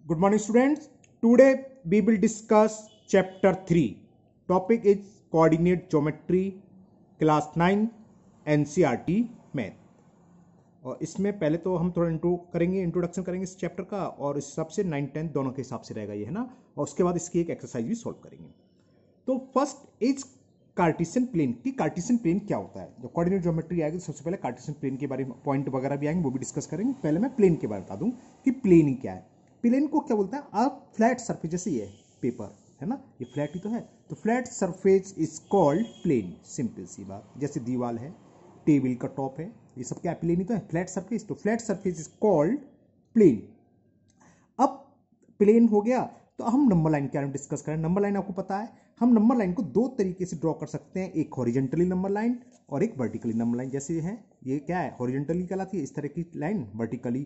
Good morning, students. Today we will discuss chapter 3. Topic is coordinate geometry, class 9 NCERT math. और इसमें पहले तो हम थोड़ा इंट्रोडक्शन करेंगे इस चैप्टर का, और इस हिसाब से 9 10 दोनों के हिसाब से रहेगा ये, है ना। और उसके बाद इसकी एक एक्सरसाइज भी सॉल्व करेंगे। तो फर्स्ट इज कार्टेशियन प्लेन। की कार्टेशियन प्लेन क्या होता है? जब कोऑर्डिनेट ज्योमेट्री आएगी सबसे पहले कार्टेशियन प्लेन के बारे में पॉइंट वगैरह भी आएंगे, वो भी डिस्कस करेंगे। पहले मैं प्लेन के बारे में बता दूं कि प्लेन ही क्या है। प्लेन को क्या बोलता है? आप फ्लैट सरफेस, जैसे ये पेपर है ना, ये फ्लैट ही तो है, तो flat surface is called plane. Simple सी बात, जैसे दीवार है, टेबल का टॉप है, ये सब क्या प्लेन ही तो है, फ्लैट सरफेस। तो flat surface is called plane. अब प्लेन हो गया तो हम नंबर लाइन के बारे में डिस्कस करें। नंबर लाइन आपको पता है, हम नंबर लाइन को दो तरीके से ड्रॉ कर सकते हैं, एक हॉरिजॉन्टली नंबर लाइन और एक वर्टिकली नंबर लाइन। जैसे है ये क्या है, हॉरिजॉन्टली कहलाती है इस तरह की लाइन, वर्टिकली।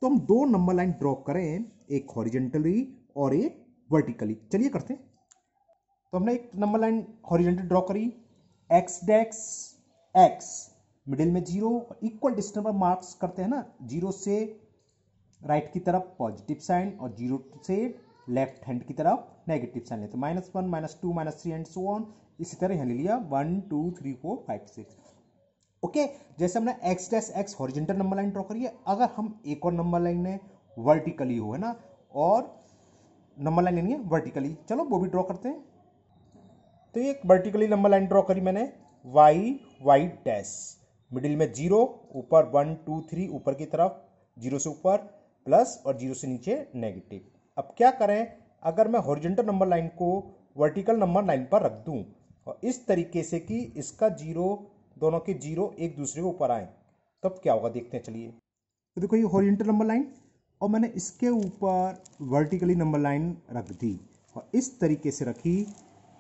तो हम दो नंबर लाइन ड्रॉ करें, एक हॉरिजॉन्टली और एक वर्टिकली। चलिए करते हैं। तो हमने एक नंबर लाइन हॉरिजॉन्टली ड्रॉ करी, एक्स डैक्स एक्स, मिडिल में 0, इक्वल डिस्टेंस पर मार्क्स करते हैं ना, 0 से राइट की तरफ पॉजिटिव साइन और 0 से लेफ्ट हैंड की तरफ नेगेटिव साइन लेते, -1 -2 -3 एंड सो ऑन। इसी तरह यहाँ ले लिया 1 2 3 4 5 6। ओके, जैसे हमने x dash x horizontal number line draw करी है, अगर हम एक और नंबर लाइन है वर्टिकली हो, है ना, और नंबर लाइन लेनी है वर्टिकली, चलो वो भी ड्रॉ करते हैं। तो ये एक वर्टिकली नंबर लाइन ड्रॉ करी मैंने, वाई वाई डैश, मिडिल में 0, ऊपर 1 2 3, ऊपर की तरफ 0 से ऊपर प्लस और 0 से नीचे नेगेटिव। अब क्या करें, अगर मैं हॉरिजॉन्टल नंबर लाइन को वर्टिकल नंबर लाइन पर रख दूं और इस तरीके से कि इसका 0, दोनों के 0 एक दूसरे के ऊपर आए, तब क्या होगा देखते हैं। चलिए, तो देखो ये हॉरिजॉन्टल नंबर लाइन और मैंने इसके ऊपर वर्टिकली नंबर लाइन रख दी, और इस तरीके से रखी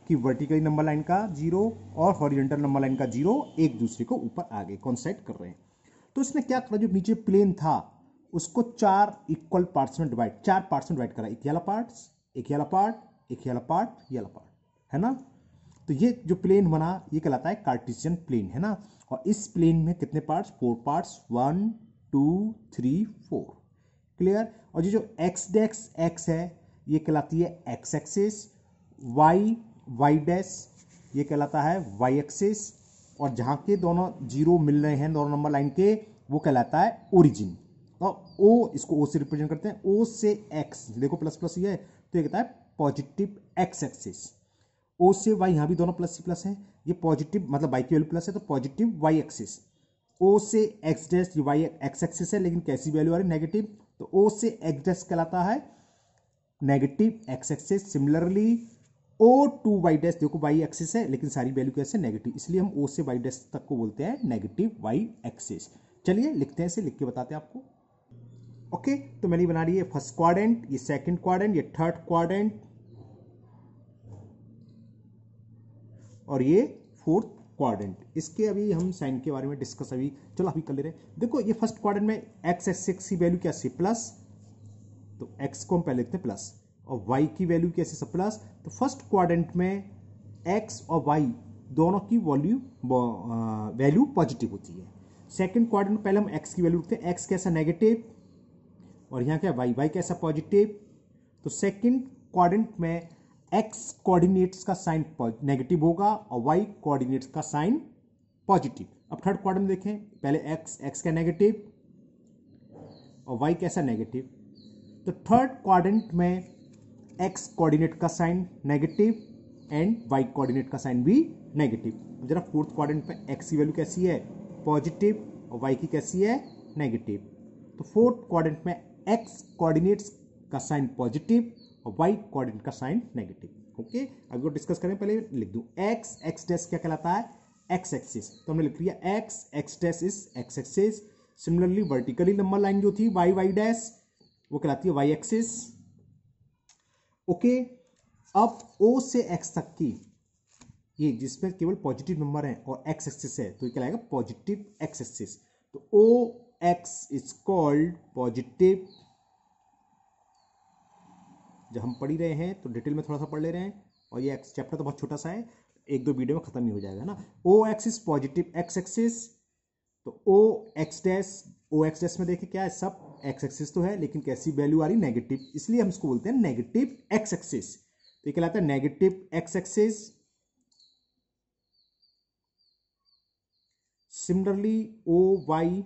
कि वर्टिकली नंबर लाइन का 0 और हॉरिजॉन्टल नंबर लाइन का 0 एक दूसरे को ऊपर आगे कॉन्साइड कर रहे हैं। तो इसने क्या करा, जो नीचे प्लेन था उसको 4 इक्वल पार्ट्स में डिवाइड, 4 पार्ट्स में डिवाइड करा, एक येलो पार्ट्स, एक येलो पार्ट, एक येलो पार्ट, येलो पार्ट, है ना। तो ये जो प्लेन बना ये कहलाता है कार्टेशियन प्लेन, है ना। और इस प्लेन में कितने पार्ट्स? 4 पार्ट्स, 1 2 3 4। क्लियर। और ये जो एक्स डैश एक्स है ये कहलाती है x axis, y y dash ये कहलाता है वाई एक्सिस, और जहां के दोनों 0 मिल रहे हैं दोनों नंबर लाइन के, वो कहलाता है ओरिजिन। और ओ, इसको ओ से रिप्रेजेंट करते हैं, ओ से एक्स, देखो प्लस प्लस ये है तो ये कहता है पॉजिटिव एक्स एक्सिस। ओ से वाई, यहां भी दोनों प्लस प्लस है, ये पॉजिटिव मतलब वाई की वैल्यू प्लस है तो पॉजिटिव वाई एक्सिस। ओ से एक्स डैश, ये वाई एक्स एक्सिस है लेकिन कैसी वैल्यू आ रही, नेगेटिव, तो ओ से एक्स डैश कहलाता है negative x axis. Similarly O to y dash, देखो वाई एक्सिस है लेकिन सारी वैल्यू कैसे, नेगेटिव, इसलिए हम ओ से वाई डैश तक को बोलते हैं नेगेटिव वाई एक्सिस। चलिए लिखते हैं, इसे लिख के बताते हैं आपको। ओके, तो मैंने बना रही है फर्स्ट क्वाड्रेंट, ये सेकंड क्वाड्रेंट, ये थर्ड क्वाड्रेंट और ये फोर्थ क्वाड्रेंट। इसके अभी हम साइन के बारे में डिस्कस अभी, चलो अभी कर ले रहे हैं। देखो ये फर्स्ट क्वाड्रेंट में एक्स एक्सिस की वैल्यू क्या सी प्लस, तो एक्स को हम पहले लिखते हैं प्लस, और वाई की वैल्यू कैसे सब प्लस। तो फर्स्ट क्वाड्रेंट में एक्स और वाई दोनों की वैल्यू पॉजिटिव होती है। सेकंड क्वाड्रेंट में पहले हम एक्स की वैल्यू लिखते हैं, एक्स कैसा नेगेटिव और यहाँ क्या वाई वाई कैसा पॉजिटिव। तो सेकंड क्वाड्रेंट में एक्स कोऑर्डिनेट्स का साइन नेगेटिव होगा और वाई कोऑर्डिनेट्स का साइन पॉजिटिव। अब थर्ड क्वाड्रेंट देखें, पहले एक्स एक्स का नेगेटिव और वाई कैसा नेगेटिव, तो थर्ड क्वाड्रेंट में एक्स कोऑर्डिनेट का sign negative and y coordinate का साइन भी नेगेटिव। जरा फोर्थ क्वाड्रेंट में एक्स की वैल्यू कैसी है, पॉजिटिव, और वाई की कैसी है, नेगेटिव। तो फोर्थ क्वाड्रेंट में एक्स कोऑर्डिनेट्स का साइन पॉजिटिव और वाई कोऑर्डिनेट का साइन नेगेटिव। ओके, अब वो डिस्कस करें, पहले लिख दूं एक्स एक्स डैश क्या कहलाता है, एक्स एक्सिस, तो हमने लिख लिया x x dash is x axis. Similarly vertically number line जो थी वाई वाई डैश वो कहलाती है वाई एक्सिस। ओके, अब ओ से एक्स तक की ये जिसमें केवल पॉजिटिव नंबर है और एक्स एक्सिस है तो ये कहलाएगा पॉजिटिव एक्स एक्सिस। तो O X is called positive. जब हम पढ़ ही रहे हैं तो डिटेल में थोड़ा सा पढ़ ले रहे हैं, और ये एक्स चैप्टर तो बहुत छोटा सा है, एक दो वीडियो में खत्म ही हो जाएगा ना। O X is positive x axis, तो ओ एक्स डैश में देखिए क्या है, सब एक्स एक्सिस तो है लेकिन कैसी वैल्यू आ रही नेगेटिव, इसलिए हम इसको बोलते हैं नेगेटिव एक्स एक्सिस। तो ये कहलाता है negative x axis. Similarly O y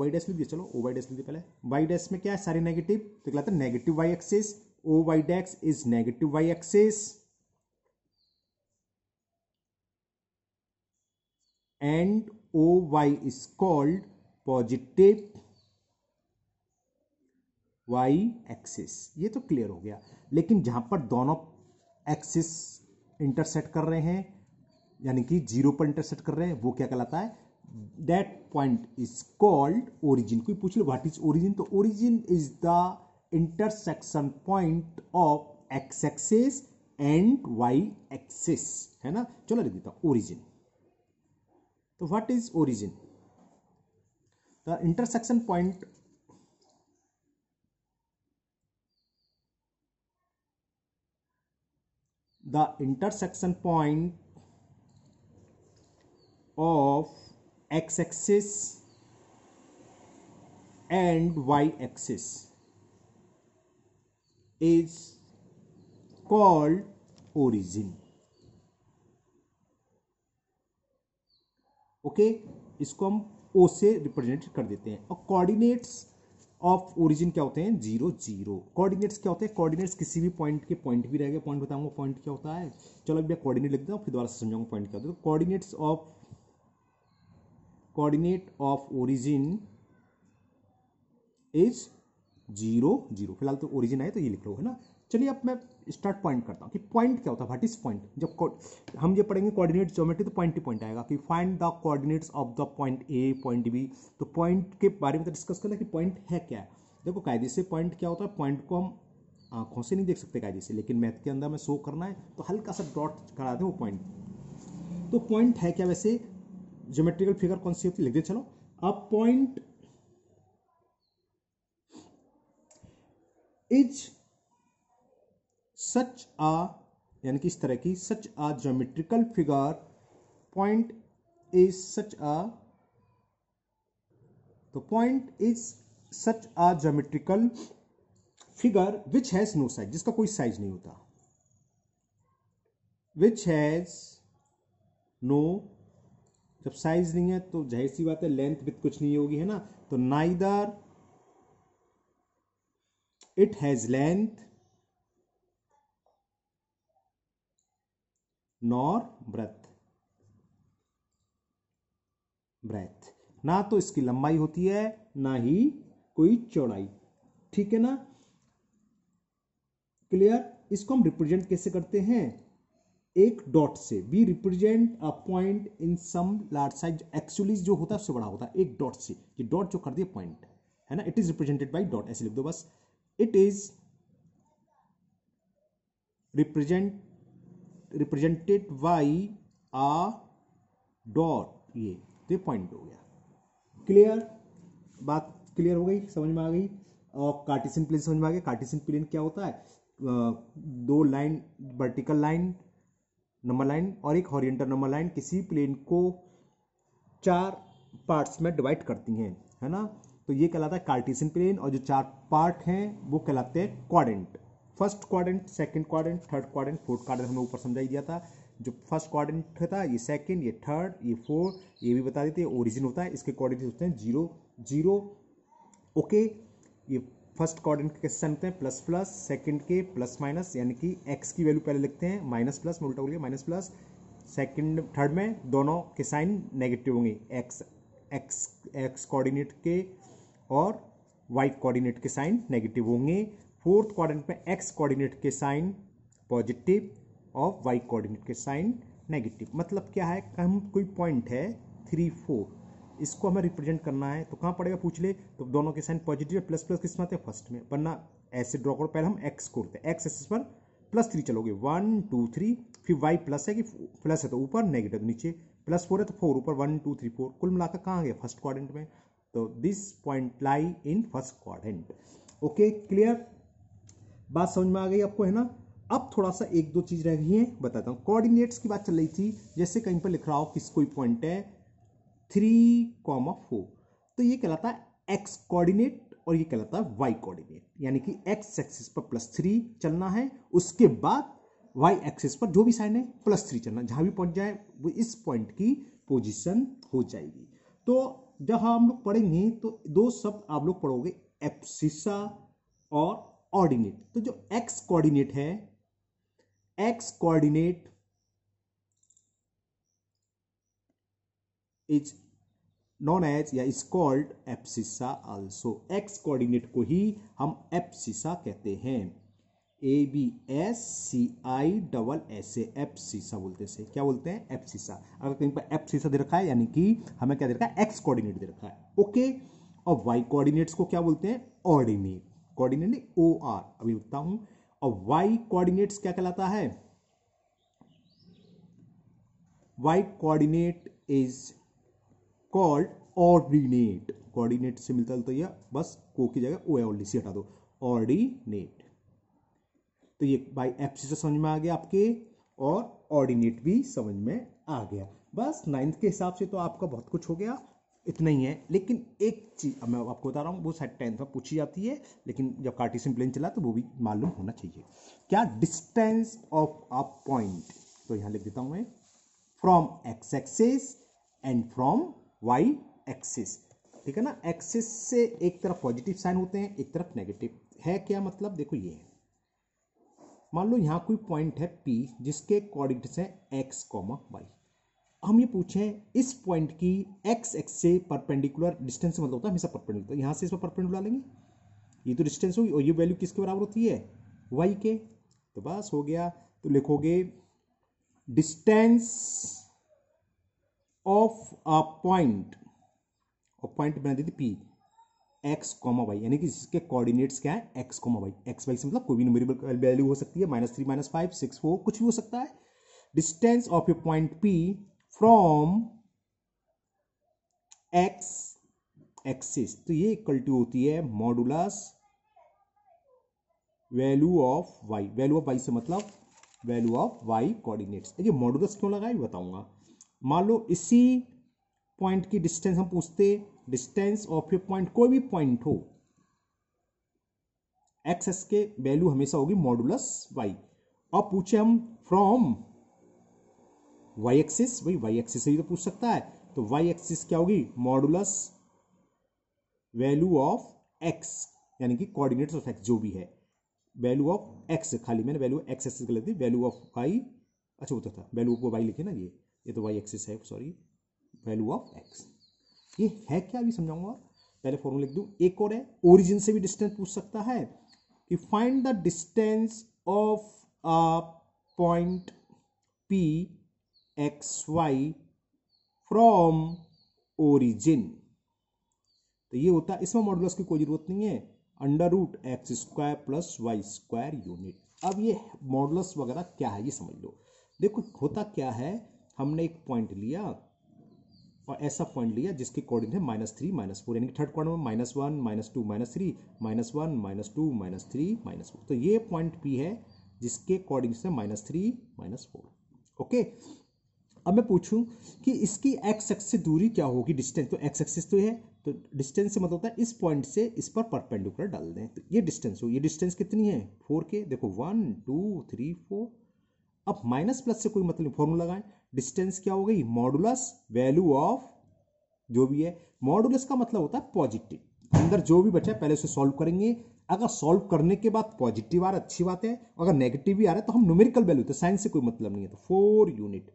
dash लिख दिया, चलो ओ वाई डैश लिख दिया पहले। वाई डैश में क्या है, सारे नेगेटिव, तो कहलाता है negative y axis. O y dash is negative y axis and OY is called positive Y axis. ये तो क्लियर हो गया। लेकिन जहां पर दोनों एक्सिस इंटरसेक्ट कर रहे हैं, यानी कि जीरो पर इंटरसेक्ट कर रहे हैं, वो क्या कहलाता है, that point is called origin. कोई पूछ लो व्हाट इज ओरिजिन, तो origin is the intersection point of x axis and y axis, है ना। चलो लिख देता हूं ओरिजिन। तो what is origin? The intersection point of x axis and y axis is called origin. Okay, इसको हम ओ से रिप्रेजेंट कर देते हैं। और कोऑर्डिनेट्स ऑफ ओरिजिन क्या होते हैं, 0 0। कोऑर्डिनेट्स क्या होते हैं, कोऑर्डिनेट्स किसी भी पॉइंट के, पॉइंट भी रहेगा, पॉइंट बताऊंगा पॉइंट क्या होता है। चलो अभी कोऑर्डिनेट लिख देता हूं, फिर दोबारा से समझाऊंगा पॉइंट क्या होता है। तो कोऑर्डिनेट ऑफ ओरिजिन इज 0 0। फिलहाल तो ओरिजिन है तो ये लिख लो, है ना। चलिए अब मैं स्टार्ट पॉइंट करता हूँ कि पॉइंट क्या होता है, व्हाट इज पॉइंट। जब हम ये पढ़ेंगे कोऑर्डिनेट ज्योमेट्री तो पॉइंट ही पॉइंट आएगा कि find the coordinates of the point A point B. तो पॉइंट के बारे में तो डिस्कस करना कि पॉइंट है क्या है। देखो कायदे से पॉइंट क्या होता है, पॉइंट को हम आंखों से नहीं देख सकते कायदे से, लेकिन मैथ के अंदर में शो करना है तो हल्का सा डॉट करा दें वो पॉइंट। तो पॉइंट है क्या, वैसे ज्योमेट्रिकल फिगर कौन सी होती है लिख दे। चलो अब पॉइंट इज सच आ, यानी कि इस तरह की such a geometrical figure, point is such a, तो point is such a geometrical figure which has no size, जिसका कोई साइज नहीं होता, विच हैज नो, जब साइज नहीं है तो जाहिर सी बात है लेंथ विथ कुछ नहीं होगी, है ना। तो neither it has length nor breadth, ना तो इसकी लंबाई होती है ना ही कोई चौड़ाई, ठीक है ना, क्लियर। इसको हम रिप्रेजेंट कैसे करते हैं, एक डॉट से। We represent a point in some large size, actually जो होता है उससे बड़ा होता है, एक डॉट से। ये डॉट जो कर दिया पॉइंट, है ना, it is represented bye dot, ऐसे लिख दो बस। It is represented bye a dot, ये पॉइंट हो गया। क्लियर, बात क्लियर हो गई, समझ में आ गई। और कार्टेशियन प्लेन समझ में आ गया। कार्टेशियन प्लेन क्या होता है, दो line, vertical line number line और एक हॉरिजॉन्टल नंबर लाइन किसी प्लेन को 4 पार्ट्स में डिवाइड करती हैं, है ना। तो ये कहलाता है कार्टेशियन प्लेन। और जो 4 पार्ट हैं वो कहलाते हैं quadrant. First quadrant, second quadrant, third quadrant, fourth quadrant हमने ऊपर समझा ही दिया था। जो फर्स्ट क्वाड्रेंट था, ये सेकंड, ये थर्ड, ये फोर्थ, ये भी बता देते हैं। ओरिजिन होता है, इसके कोऑर्डिनेट्स होते हैं 0 0। ओके, ये फर्स्ट क्वाड्रेंट के साइन होते हैं प्लस प्लस, सेकंड के प्लस माइनस, यानी कि एक्स की वैल्यू पहले लिखते हैं माइनस प्लस में, उल्टा हो गया माइनस प्लस। सेकंड थर्ड में दोनों के साइन नेगेटिव होंगे, एक्स एक्स एक्स कोऑर्डिनेट के और वाई कोऑर्डिनेट के साइन नेगेटिव होंगे। फोर्थ क्वाड्रेंट में एक्स कोऑर्डिनेट के साइन पॉजिटिव और वाई कोऑर्डिनेट के साइन नेगेटिव। मतलब क्या है, हम कोई पॉइंट है 3 4, इसको हमें रिप्रेजेंट करना है तो कहाँ पड़ेगा पूछ ले, तो दोनों के साइन पॉजिटिव, प्लस प्लस किस में आते हैं, फर्स्ट में। वरना ऐसे ड्रॉ करो, पहले हम एक्स को करते हैं, एक्स एक्सिस पर +3 चलोगे, 1 2 3, फिर वाई प्लस है कि प्लस है तो ऊपर, नेगेटिव नीचे, +4 है तो 4 ऊपर, 1 2 3 4, कुल मिलाकर कहाँ आ गया, फर्स्ट क्वाड्रेंट में। तो this point lie in first quadrant. Okay, clear, बात समझ में आ गई आपको, है ना। अब थोड़ा सा एक दो चीज रह गई है, बताता हूँ। कोऑर्डिनेट्स की बात चल रही थी, जैसे कहीं पर लिख रहा हो किस कोई पॉइंट है 3, 4, तो ये कहलाता है एक्स कोऑर्डिनेट और ये कहलाता है वाई कोऑर्डिनेट, यानी कि एक्स एक्सिस पर +3 चलना है, उसके बाद वाई एक्सिस पर जो भी साइन है +3 चलना, जहां भी पहुंच जाए वो इस पॉइंट की पोजीशन हो जाएगी। तो जब हम लोग पढ़ेंगे तो दो शब्द आप लोग पढ़ोगे, एब्सिसा और ऑर्डिनेट। तो जो एक्स कोऑर्डिनेट है, x coordinate is known as या is called abscissa also. X coordinate को ही हम एब्सिसा कहते हैं, ABSCISS, एब्सिसा बोलते हैं। क्या बोलते हैं? एब्सिसा। अगर कहीं पर एब्सिसा दे रखा है यानी कि हमें क्या दे रखा है? एक्स कोऑर्डिनेट दे रखा है। ओके। और वाई कोऑर्डिनेट्स को क्या बोलते हैं? ऑर्डिनेट। कोऑर्डिनेट नहीं, OR अभी लिखता हूं। और वाई कोऑर्डिनेट्स क्या कहलाता है? Y coordinate is called ordinate. Coordinate से मिलता जुलता यह, बस को की जगह ओ है, ऑलरेडी से हटा दो, ऑर्डिनेट। तो ये बाई एब्सिसा समझ में आ गया आपके, और ऑर्डिनेट भी समझ में आ गया। बस 9th के हिसाब से तो आपका बहुत कुछ हो गया, इतना ही है। लेकिन एक चीज मैं आपको बता रहा हूँ, वो शायद 10th में पूछी जाती है, लेकिन जब कार्टेशियन प्लेन चला तो वो भी मालूम होना चाहिए। क्या? Distance of a point. तो यहां लिख देता हूं मैं, from x axis and from y axis. ठीक है ना? एक्सिस से एक तरफ पॉजिटिव साइन होते हैं, एक तरफ नेगेटिव है। क्या मतलब? देखो ये है, मान लो यहां कोई पॉइंट है P जिसके कोऑर्डिनेट्स हैं x, y। हम ये पूछें इस पॉइंट की x एक्स से परपेंडिकुलर डिस्टेंस से मतलब होता है हमेशा परपेंडिकुलर, यहां से इस पर परपेंडिकुलर लेंगे, ये तो डिस्टेंस होगी, और ये वैल्यू किसके बराबर होती है? y के। तो बस हो गया। तो लिखोगे डिस्टेंस ऑफ अ पॉइंट, और पॉइंट बना देती P, x, y, यानी कि इसके कोऑर्डिनेट्स क्या है? x, y। x, y से मतलब कोई भी न्यूमेरिकल वैल्यू हो सकती है, -3, -5, 6, 4, कुछ भी हो सकता है। Distance of A point P from x axis, तो ये इक्वल टू होती है modulus value of y। Value of y से मतलब वैल्यू ऑफ y कोऑर्डिनेट्स। ये मॉडुलस क्यों लगाया बताऊंगा। मान लो इसी पॉइंट की डिस्टेंस हम पूछते, डिस्टेंस ऑफ ए पॉइंट, कोई भी पॉइंट हो, एक्स के वैल्यू हमेशा होगी मॉडुलस y। अब पूछे हम फ्रॉम वाई एक्सिस, भाई वाई एक्सिस से भी तो पूछ सकता है, तो वाई एक्सिस क्या होगी? मॉडुलस वैल्यू ऑफ x, यानी कि कोऑर्डिनेट्स ऑफ x जो भी है, वैल्यू ऑफ x, खाली मैंने वैल्यू x एक्सिस गलत दी, वैल्यू ऑफ y, अच्छा होता था वैल्यू ऑफ y लिखे ना, ये तो y एक्सिस है, सॉरी, वैल्यू ऑफ x। ये है क्या, अभी समझाऊंगा। पहले फॉर्मूला लिख दूं। एक और है, ओरिजिन से भी डिस्टेंस पूछ सकता है कि find the distance of a point P XY from origin. तो ये होता है, इसमें मॉडुलस की कोई जरूरत नहीं है, √x² + y² यूनिट। अब ये मॉडुलस वगैरह क्या है ये समझ लो। देखो होता क्या है, हमने एक पॉइंट लिया और ऐसा पॉइंट लिया जिसके कोऑर्डिनेट है -3, -4, यानी कि थर्ड क्वाड्रेंट में -1, -2, -3, -1, -2, -3, -4। तो ये पॉइंट P है जिसके कोऑर्डिनेट है -3, -4। ओके। अब मैं पूछूं कि इसकी एक्स एक्सिस से दूरी क्या होगी, डिस्टेंस। तो एक्स एक्सिस तो है, तो डिस्टेंस से मतलब होता है इस पॉइंट से इस पर परपेंडिकुलर डाल दें, तो ये डिस्टेंस हो। ये डिस्टेंस कितनी है? 4 के। देखो 1, 2, 3, 4। अब माइनस प्लस से कोई मतलब नहीं, फॉर्मूला लगाएं। डिस्टेंस क्या हो गई? मॉडुलस वैल्यू ऑफ जो भी है। मॉडुलस का मतलब होता है पॉजिटिव, अंदर जो भी बचा है पहले उसे सॉल्व करेंगे। अगर सॉल्व करने के बाद पॉजिटिव आ रहा है अच्छी बात है, अगर नेगेटिव भी आ रहा है तो हम न्यूमेरिकल वैल्यू, तो साइंस से कोई मतलब नहीं है, तो 4 यूनिट।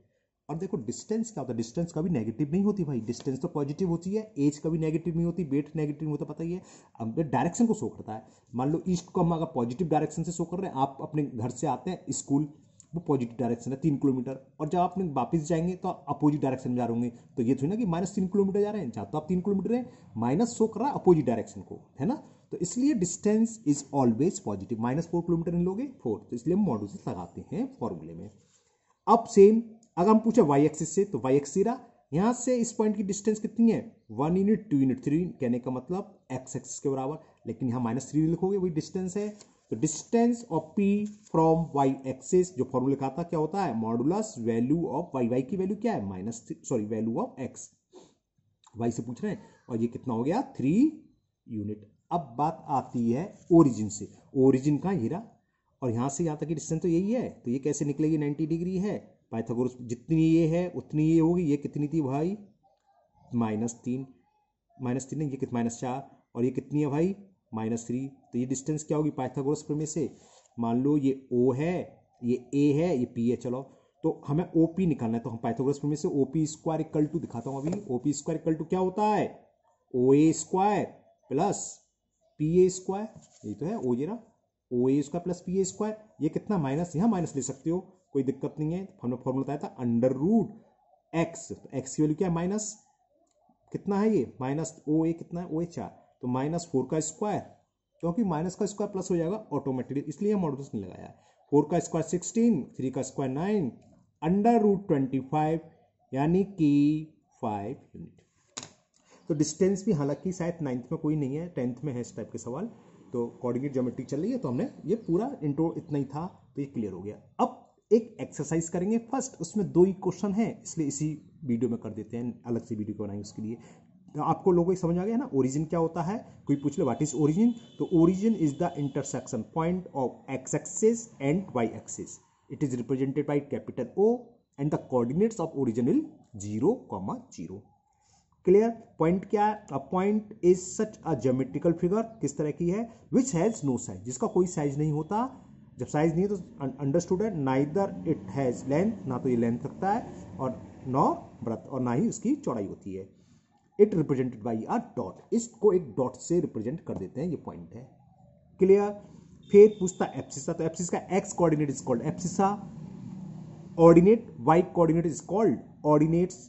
और देखो डिस्टेंस क्या होता है, डिस्टेंस कभी नेगेटिव नहीं होती भाई, डिस्टेंस तो पॉजिटिव होती है। एज कभी नेगेटिव नहीं होती, वेट नेगेटिव नहीं होता, पता ही है। अब डायरेक्शन को शो करता है। मान लो ईस्ट को हम अगर पॉजिटिव डायरेक्शन से शो कर रहे हैं, आप अपने घर से आते हैं स्कूल, वो पॉजिटिव डायरेक्शन है 3 किलोमीटर, और जब आप वापस जाएंगे तो अपोजिट डायरेक्शन में जा रहे होंगे, तो ये थोड़ी ना कि -3 किलोमीटर जा रहे हैं, जहाँ तो आप 3 किलोमीटर है, माइनस शो कर रहा है अपोजिट डायरेक्शन को, है ना। तो इसलिए distance is always positive. -4 kilometre नहीं लोगे 4, तो इसलिए हम मॉडुलस लगाते हैं फॉर्मूले में। अब सेम अगर हम पूछे वाई एक्सिस से, तो वाई एक्सिस रहा, यहां से इस पॉइंट की डिस्टेंस कितनी है? 1 यूनिट, 2 यूनिट, 3 यूनिट, कहने का मतलब एक्स एक्सिस के बराबर, लेकिन यहां -3 लिखोगे, वही डिस्टेंस है। तो distance of P from y axis, जो फॉर्मूला लिखा था क्या होता है? Modulus value of y. Y की वैल्यू क्या है? वैल्यू ऑफ एक्स, वाई से पूछ रहे हैं, और ये कितना हो गया? 3 यूनिट। अब बात आती है ओरिजिन से, ओरिजिन का हीरा और यहाँ से यहाँ तक की डिस्टेंस तो यही है, तो ये कैसे निकलेगी, 90 डिग्री है। पाइथागोरस जितनी ये है उतनी ये होगी, ये कितनी थी भाई, -3, -3 नहीं, ये कितना -4, और ये कितनी है भाई, -3। तो ये डिस्टेंस क्या होगी पाइथागोरस प्रमेय से, मान लो ये O है, ये A है, ये P है। चलो तो हमें OP निकालना है, तो हम पाइथागोरस प्रमेय से OP स्क्वायर इक्वल टू दिखाता हूँ अभी। OP स्क्वायर इक्वल टू क्या होता है, OA square plus PA square, यही तो है OA square plus PA square. ये कितना माइनस, यहाँ माइनस ले सकते हो, कोई दिक्कत नहीं है। हमने फॉर्मूला बताया था √x, तो x की वैल्यू क्या है माइनस, कितना है ये माइनस OA, कितना है OA 4, तो -4 का स्क्वायर, क्योंकि माइनस का स्क्वायर प्लस हो जाएगा ऑटोमेटिकली, इसलिए मॉडुलस नहीं लगाया। 4 का स्क्वायर 16, 3 का स्क्वायर 9, √25 यानी कि 5 यूनिट। तो डिस्टेंस भी हालांकि शायद 9th में कोई नहीं है, 10th में है इस टाइप के सवाल। तो कोऑर्डिनेट ज्योमेट्री चल रही है, तो हमने ये पूरा इंट्रो इतना ही था, तो ये क्लियर हो गया। अब एक एक्सरसाइज करेंगे फर्स्ट, उसमें 2 ही क्वेश्चन है, इसलिए इसी वीडियो में कर देते हैं, अलग से वीडियो बनाएंगे उसके लिए। तो आपको लोगों को समझ आ गया ना ओरिजिन क्या होता है, कोई पूछ ले व्हाट इज ओरिजिन, तो origin is the intersection point of x axis and y axis. It is represented by capital O and the coordinates of origin will 0, 0। Clear. Point क्या है, a point is such a geometrical figure, किस तरह की है, विच has no size, जिसका कोई size नहीं होता। जब साइज नहीं है तो अंडरस्टूड है, नाइदर इट हैज लेंथ, ना तो ये लेंथ रखता है और नॉर ब्रेथ, और ना ही इसकी चौड़ाई होती है। It represented by a dot, इसको एक डॉट से रिप्रेजेंट कर देते हैं, ये पॉइंट है। क्लियर। फिर पूछता एब्सिसा, तो एब्सिस का x coordinate is called abscissa, ordinate y coordinate is called ordinates.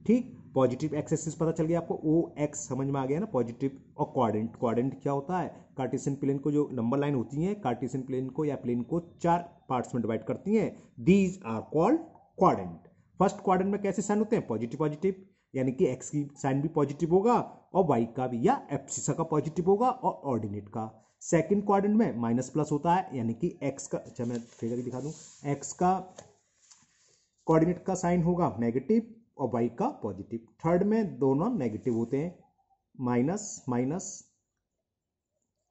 ठीक, पॉजिटिव एक्स एक्सिस पता चल गया आपको, OX समझ में आ गया ना, पॉजिटिव। और क्वाड्रेंट, क्वाड्रेंट क्या होता है, कार्टेशियन प्लेन को जो नंबर लाइन होती है, कार्टेशियन प्लेन को या प्लेन को 4 पार्ट्स में डिवाइड करती हैं, these are called quadrant. First quadrant में कैसे साइन होते हैं, पॉजिटिव पॉजिटिव, यानी कि एक्स की साइन भी पॉजिटिव होगा और वाई का भी, या एब्सिसा का पॉजिटिव होगा और ऑर्डिनेट का। सेकंड क्वाड्रेंट में माइनस प्लस होता है, यानी कि एक्स का, अच्छा मैं फिगर भी दिखा दूं, एक्स का कोऑर्डिनेट का साइन होगा नेगेटिव और वाई का पॉजिटिव। थर्ड में दोनों नेगेटिव होते हैं, माइनस माइनस,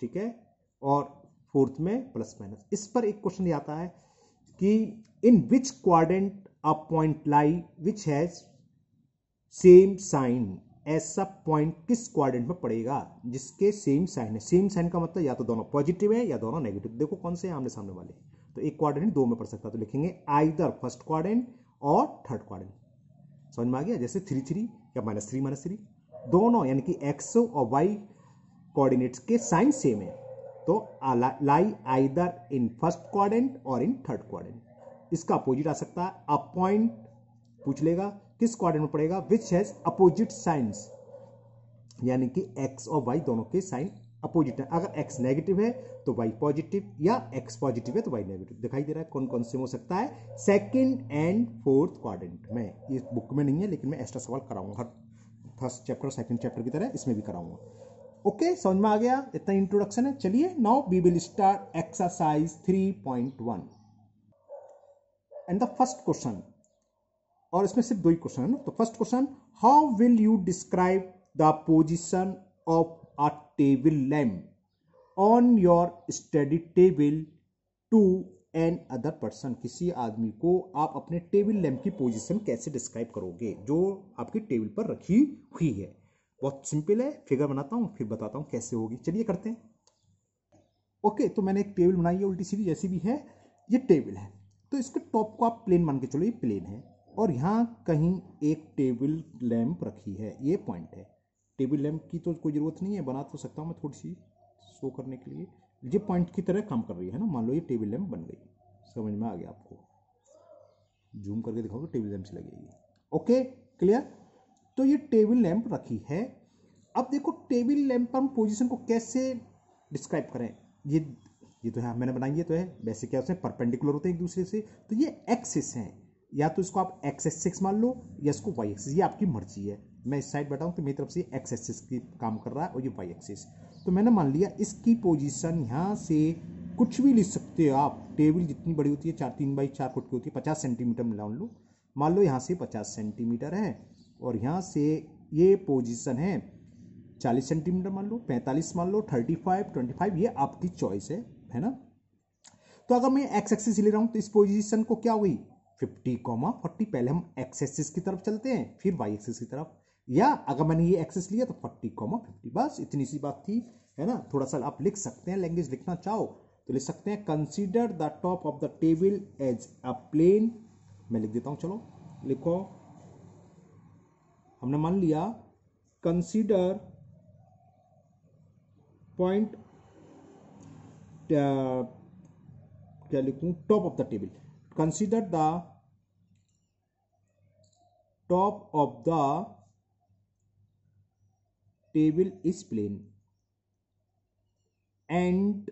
ठीक है, और फोर्थ में प्लस माइनस। इस पर एक क्वेश्चन आता है कि in which quadrant a point lie which has same sign, ऐसा पॉइंट किस क्वाड्रेंट में पड़ेगा जिसके सेम साइन है। सेम साइन का मतलब या तो दोनों पॉजिटिव है या दोनों नेगेटिव। देखो कौन से आमने सामने वाले, तो एक क्वाड्रेंट 2 में पड़ सकता है, तो लिखेंगे आइदर फर्स्ट क्वाड्रेंट और थर्ड क्वाड्रेंट। समझ में आ गया, जैसे 3 3 या -3 -3, दोनों यानी कि एक्स और वाई कोऑर्डिनेट्स के साइन सेम है, तो लाई आइदर इन फर्स्ट क्वाड्रेंट और इन थर्ड क्वाड्रेंट। इसका अपोजिट आ सकता है, अ पॉइंट पूछ लेगा किस क्वाड्रेंट में पड़ेगा, विच हैज अपोजिट साइंस, यानी कि एक्स और वाई दोनों के साइन अपोजिट है। अगर एक्स नेगेटिव है तो वाई पॉजिटिव, या एक्स पॉजिटिव है तो वाई नेगेटिव। दिखाई दे रहा है कौन कौन से हो सकता है, सेकंड एंड फोर्थ क्वाड्रेंट में। ये बुक में नहीं है, लेकिन मैं एक्स्ट्रा सवाल कराऊंगा हर फर्स्ट चैप्टर सेकंड चैप्टर की तरह इसमें भी कराऊंगा। ओके, समझ में आ गया, इतना इंट्रोडक्शन है। चलिए now we will start exercise 3.1 and the first question, और इसमें सिर्फ 2 ही क्वेश्चन है ना। तो first question, how will you describe the position of a table lamp on your study table to an other person। किसी आदमी को आप अपने टेबल लैंप की पोजीशन कैसे डिस्क्राइब करोगे जो आपकी टेबल पर रखी हुई है। बहुत सिंपल है, फिगर बनाता हूं फिर बताता हूं कैसे होगी। चलिए करते हैं। ओके, तो मैंने एक टेबल बनाई है उल्टी सीधी जैसी भी है, ये टेबल है। तो इसके टॉप को आप प्लेन मान के चलो, ये प्लेन है, और यहां कहीं एक टेबल लैंप रखी है, ये पॉइंट है। टेबल लैंप की तो कोई ज़रूरत नहीं है, बना तो सकता हूँ मैं थोड़ी सी शो करने के लिए। ये पॉइंट की तरह काम कर रही है ना, मान लो ये टेबल लैंप बन गई। समझ में आ गया आपको, जूम करके दिखाओगे टेबल लैंप से लगेगी। Okay clear. तो ये टेबल लैंप रखी है। अब देखो टेबल लैंप पर हम पोजीशन को कैसे डिस्क्राइब करें। ये तो है मैंने बनाई, ये तो है। वैसे क्या उसमें परपेंडिकुलर होते हैं एक दूसरे से, तो ये एक्सिस हैं, या तो इसको आप एक्स एक्सिस मान लो या इसको वाई एक्सिस, ये आपकी मर्जी है। मैं इस साइड बैठा हूं तो मेरी तरफ से एक्स एक्सिस की काम कर रहा है और ये वाई एक्सिस। तो मैंने मान लिया इसकी पोजीशन यहाँ से कुछ भी लिख सकते हो आप। टेबल जितनी बड़ी होती है 3x4 फुट की होती है, 50 सेंटीमीटर में मान लो यहाँ से 50 सेंटीमीटर है, और यहाँ से ये पोजीशन है 40 सेंटीमीटर मान लो, 45 मान लो, 35, 25, ये आपकी चॉइस है ना। तो अगर मैं एक्स एक्सिस ले रहा हूं तो इस पोजीशन को क्या हुई 50, 40। पहले हम एक्स एक्सिस की तरफ चलते हैं फिर वाई एक्सिस की तरफ, या अगर मैंने ये एक्सिस लिया तो 40, 50। बस इतनी सी बात थी, है ना। थोड़ा सा आप लिख सकते हैं, लैंग्वेज लिखना चाहो तो लिख सकते हैं। Consider the top of the table as a plane. मैं लिख देता हूं, चलो लिखो। हमने मान लिया कंसीडर पॉइंट, क्या लिखूं, top of the table. Consider the top of the table is plane and,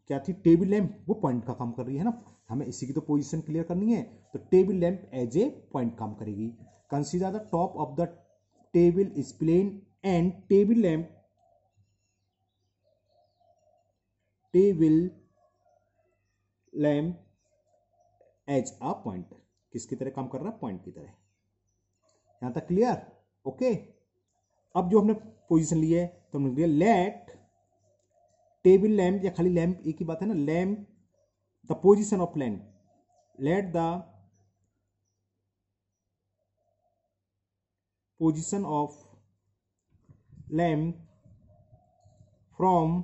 क्या थी, टेबल लैंप, वो पॉइंट का काम कर रही है ना, हमें इसी की तो पोजीशन क्लियर करनी है, तो table lamp as a point काम करेगी। Consider the top of the table is plane and table lamp as a point. किसकी तरह काम कर रहा है, पॉइंट की तरह। यहां तक क्लियर, ओके। अब जो हमने पोजीशन ली है तो हमने लिया लेट टेबल लैंप, या खाली लैंप एक ही बात है ना, lamp the position of lamp, let the position of lamp from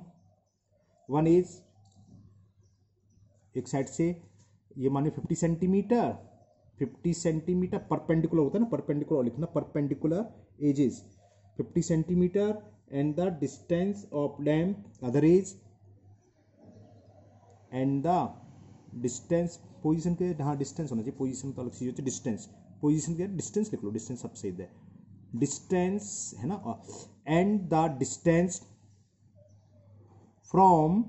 one edge, एक साइड से ये माने 50 सेंटीमीटर, 50 सेंटीमीटर परपेंडिकुलर होता है ना, परपेंडिकुलर लिखना, perpendicular edges 50 centimetre and the distance of lamp other edge and the distance, position के, हाँ डिस्टेंस होना चाहिए, पोजीशन तो अलग चीज होती है, डिस्टेंस, पोजीशन के डिस्टेंस लिख लो, डिस्टेंस सबसे है, डिस्टेंस है ना, एंड द डिस्टेंस फ्रॉम,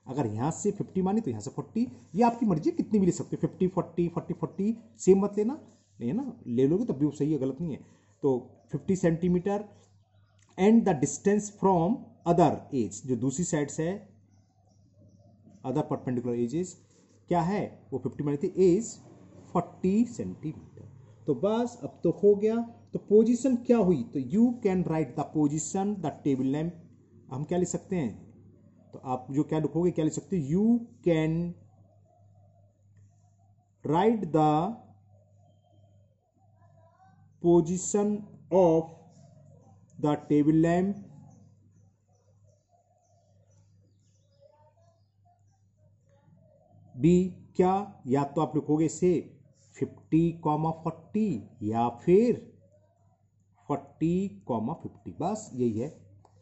अगर यहां से 50 मानी तो यहां से 40, ये आपकी मर्जी है, कितनी भी ले सकते हो, 50, 40, 40, 40, सेम मत लेना, नहीं है ना, ले लोगे तब भी सही है, गलत नहीं है। तो 50 centimetre and the distance from other edge, जो दूसरी साइड से है, अदर परपेंडिकुलर एजेस क्या है, वो 50 मानी थी, एज 40 सेंटीमीटर। तो बस अब तो हो गया। तो पोजीशन क्या हुई, तो you can write the position the table lamp, हम क्या लिख सकते हैं, तो आप जो क्या लिखोगे, क्या लिख सकते हो, you can write the position of the table lamp be, क्या, या तो आप लिखोगे इसे 50, 40 या फिर 40, 50, बस यही है।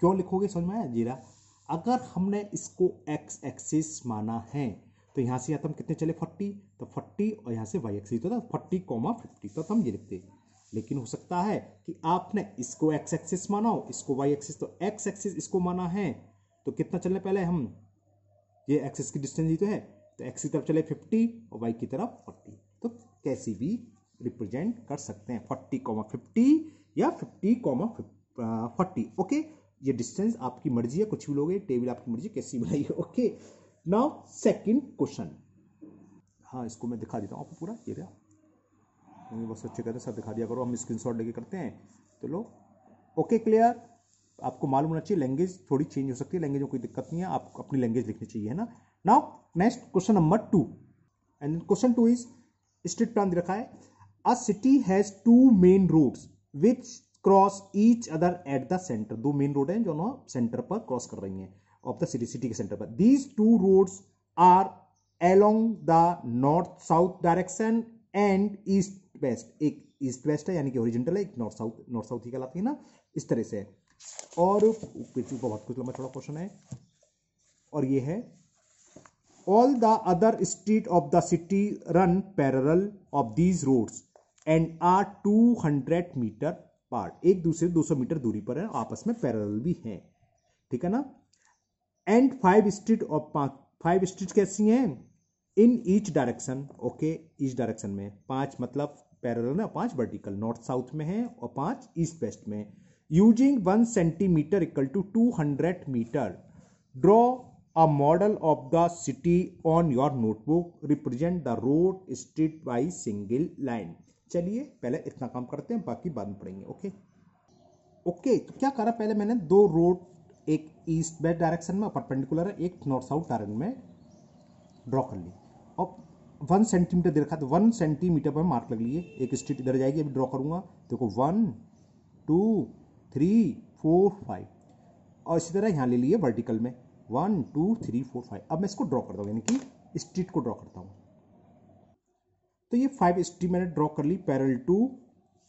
क्यों लिखोगे समझ में आया जीरा। अगर हमने इसको एक्स एक्सिस माना है तो यहां से या तो हम कितने चले 40, तो 40 और यहां से वाई एक्सिस, तो 40, 50, तो हम ये लिखते। लेकिन हो सकता है कि आपने इसको एक्स एक्सिस माना हो, इसको वाई एक्सिस, तो एक्स एक्सिस इसको माना है तो कितना चलने, पहले हम ये एक्सिस की डिस्टेंस ही तो है, तो एक्स की तरफ चले 50 और वाई की तरफ 40, तो कैसी भी रिप्रेजेंट कर सकते हैं 40, 50 या 50, 40, ओके। ये डिस्टेंस आपकी मर्जी है, कुछ भी लोगे, टेबल आपकी मर्जी कैसी बनाइए, ओके। नाउ सेकंड क्वेश्चन, हाँ इसको मैं दिखा देता हूँ आपको पूरा, ये रहा, बस अच्छे कहते सब दिखा दिया करो, हम स्क्रीनशॉट लेके करते हैं, तो लो, ओके क्लियर। आपको मालूम होना चाहिए, लैंग्वेज थोड़ी चेंज हो सकती है, लैंग्वेज में कोई दिक्कत नहीं है, आपको अपनी लैंग्वेज लिखनी चाहिए, है ना। Now next question number 2, and question 2 is street plan दे रखा है, a city has 2 main roads which cross each other at the centre, 2 main road हैं जो ना सेंटर पर क्रॉस कर रही हैं ऑफ द सिटी, सिटी के सेंटर पर। These 2 roads are along the north south direction and east west, एक ईस्ट वेस्ट है यानी कि ओरिजेंटल है, एक नॉर्थ साउथ ही कहलाती है ना, इस तरह से। और बहुत कुछ लंबा थोड़ा क्वेश्चन है, और ये है all the other street of the city run parallel of these roads and are 200 metre part, एक दूसरे 200 मीटर दूरी पर है, आपस में पैरेलल भी हैं, ठीक है ना। एंड 5 स्ट्रीट ऑफ 5 स्ट्रीट कैसी हैं, in each direction, okay, each direction में 5 मतलब पैरेलल ना, 5 वर्टिकल, नॉर्थ साउथ में है और 5 ईस्ट वेस्ट में। Using 1 centimetre equal to 200 metre, draw a model of the city on your notebook, represent the road street by single line। चलिए पहले इतना काम करते हैं, बाकी बाद में पढ़ेंगे, ओके। ओके, तो क्या करा, पहले मैंने दो रोड, एक ईस्ट वेस्ट डायरेक्शन में परपेंडिकुलर है, एक नॉर्थ साउथ डायरेक्शन में ड्रॉ कर ली और 1 सेंटीमीटर दे रखा, तो 1 सेंटीमीटर पर मार्क लग लिए। एक स्ट्रीट इधर जाएगी, अभी ड्रॉ करूंगा, देखो 1 2 3 4 5 और इसी तरह यहाँ ले लिए वर्टिकल में 1 2 3 4 5। अब मैं इसको ड्रॉ करता हूँ, यानी कि स्ट्रीट को ड्रॉ करता हूँ। तो ये 5 स्ट्रीट मैंने ड्रॉ कर ली parallel to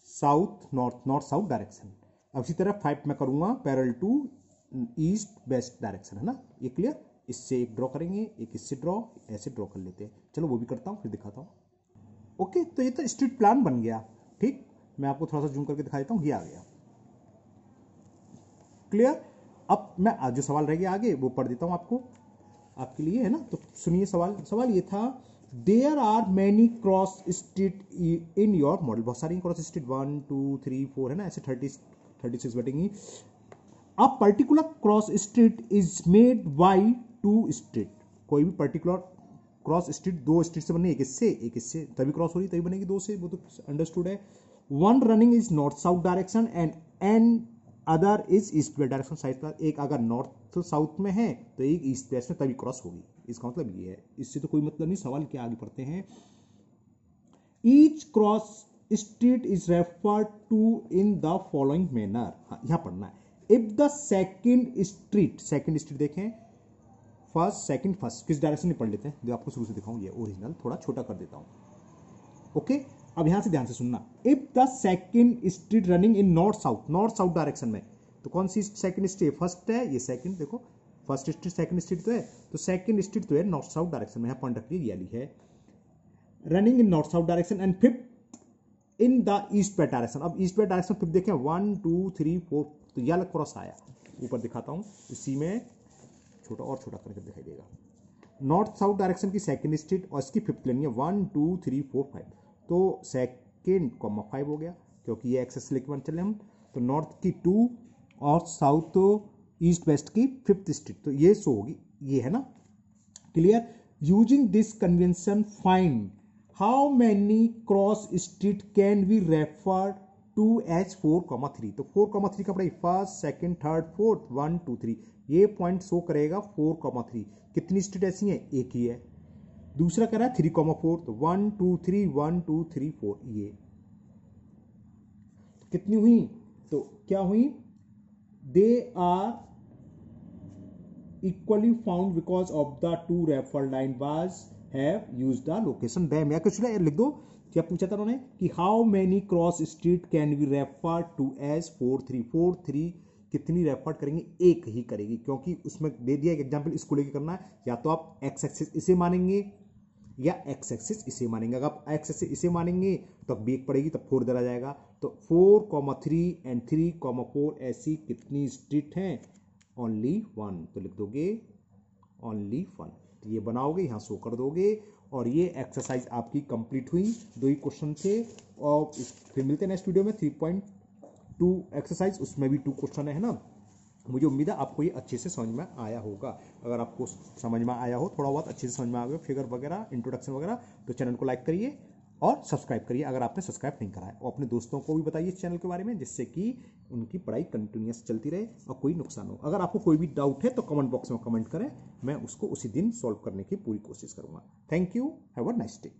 south north, north south direction. अब इसी तरह 5 मैं करूंगा parallel to east west direction, है ना, ये क्लियर। इससे एक ड्रॉ करेंगे, एक इससे ड्रॉ, ऐसे ड्रॉ कर लेते हैं। चलो वो भी करता हूँ, फिर दिखाता हूँ। ओके, तो ये तो स्ट्रीट प्लान बन गया। ठीक, मैं आपको थोड़ा सा जूम करके दिखा देता हूँ, ये आ गया, क्लियर। अब मैं जो सवाल रह गया आगे वो पढ़ देता हूँ आपको, आपके लिए, है ना। तो सुनिए सवाल। सवाल ये था, there are many cross street in your model. बहुत सारी क्रॉस स्ट्रीट 1 2 3 4 है ना, ऐसे 36 बैठेंगी। A particular cross street is made by 2 street. कोई भी पर्टिकुलर क्रॉस स्ट्रीट दो स्ट्रीट से बने, एक इससे तभी क्रॉस हो रही, तभी बनेगी दो से, वो तो अंडरस्टूड है। One running is north south direction and other is east west direction. Side पर एक अगर नॉर्थ साउथ में है तो एक ईस्ट वेस्ट में, तभी क्रॉस होगी। इसका मतलब ये है, इससे तो कोई मतलब नहीं। सवाल क्या आगे पढ़ते हैं। Each cross street is referred to in the following manner. यहां पढ़ना है। इफ द सेकेंड स्ट्रीट देखें, फर्स्ट सेकंड फर्स्ट किस डायरेक्शन में पढ़ लेते हैं, जो आपको शुरू से दिखाऊं, ये ओरिजिनल थोड़ा छोटा कर देता हूं। ओके, अब यहां से ध्यान से सुनना। If the second street running in north south direction में, तो कौन सी सेकंड स्ट्रीट, फर्स्ट है ये, सेकंड, देखो फर्स्ट स्ट्रीट सेकंड स्ट्रीट तो है, तो सेकंड स्ट्रीट तो है नॉर्थ साउथ डायरेक्शन में, यहां पॉइंट रखिए, ये वाली है running in north south direction and fifth in the east west direction. अब ईस्ट वेस्ट डायरेक्शन फिफ्थ देखें 1 2 3 4, तो यह अलग क्रॉस आया। ऊपर दिखाता हूं, इसी में छोटा और छोटा करके दिखाई देगा। नॉर्थ साउथ डायरेक्शन की सेकंड स्ट्रीट और इसकी फिफ्थ लेनी है 1 2 3 4 5, तो सेकंड कॉमा 5 हो गया, क्योंकि ये एक्सेस लेके चले हम। तो नॉर्थ की 2 और साउथ ईस्ट वेस्ट की फिफ्थ स्ट्रीट, तो ये सो होगी, ये है ना, clear. Using this convention find how many cross street can be referred to H 4,3। तो 4,3 का पढ़ाई फर्स्ट सेकंड थर्ड फोर्थ 1 2 3, ये पॉइंट शो करेगा 4,3। कितनी स्ट्रीट ऐसी है, एक ही है। दूसरा कह रहा है 3,4, तो 1 2 3 1 2 3 4, ये तो कितनी हुई, तो क्या हुई, they are equally found because of the two refer line was have used the location them. या कुछ लिख दो, क्या पूछा था उन्होंने कि how many cross street can be refer to as 4,3 कितनी रेफर करेंगे, एक ही करेगी, क्योंकि उसमें दे दिया एक एग्जांपल, इसको लेके करना है। या तो आप एक्स एक्सिस इसे मानेंगे या एक्स एक्सिस इसे मानेंगे। अगर आप एक्स एक्सिस इसे मानेंगे तो अब बेग पड़ेगी, तब 4 इधर आ जाएगा। तो 4,3 एंड 3,4 ऐसी कितनी स्ट्रीट हैं, ओनली 1, तो लिख दोगे ओनली 1, तो ये बनाओगे, यहां शो कर दोगे। और ये एक्सरसाइज आपकी कंप्लीट हुई, 2 ही क्वेश्चन थे। और फिर मिलते हैं नेक्स्ट वीडियो में 3.2 एक्सरसाइज, उसमें भी 2 क्वेश्चन है ना। मुझे उम्मीद है आपको ये अच्छे से समझ में आया होगा। अगर आपको समझ में आया हो, थोड़ा बहुत अच्छे से समझ में आ गया, फिगर वगैरह, इंट्रोडक्शन वगैरह, तो चैनल को लाइक करिए और सब्सक्राइब करिए अगर आपने सब्सक्राइब नहीं करा है। और अपने दोस्तों को भी बताइए इस चैनल के बारे में, जिससे कि उनकी पढ़ाई कंटिन्यूअस चलती रहे और कोई नुकसान हो। अगर आपको कोई भी डाउट है तो कमेंट बॉक्स में कमेंट करें, मैं उसको उसी दिन सॉल्व करने की पूरी कोशिश करूंगा। Thank you, have a nice day.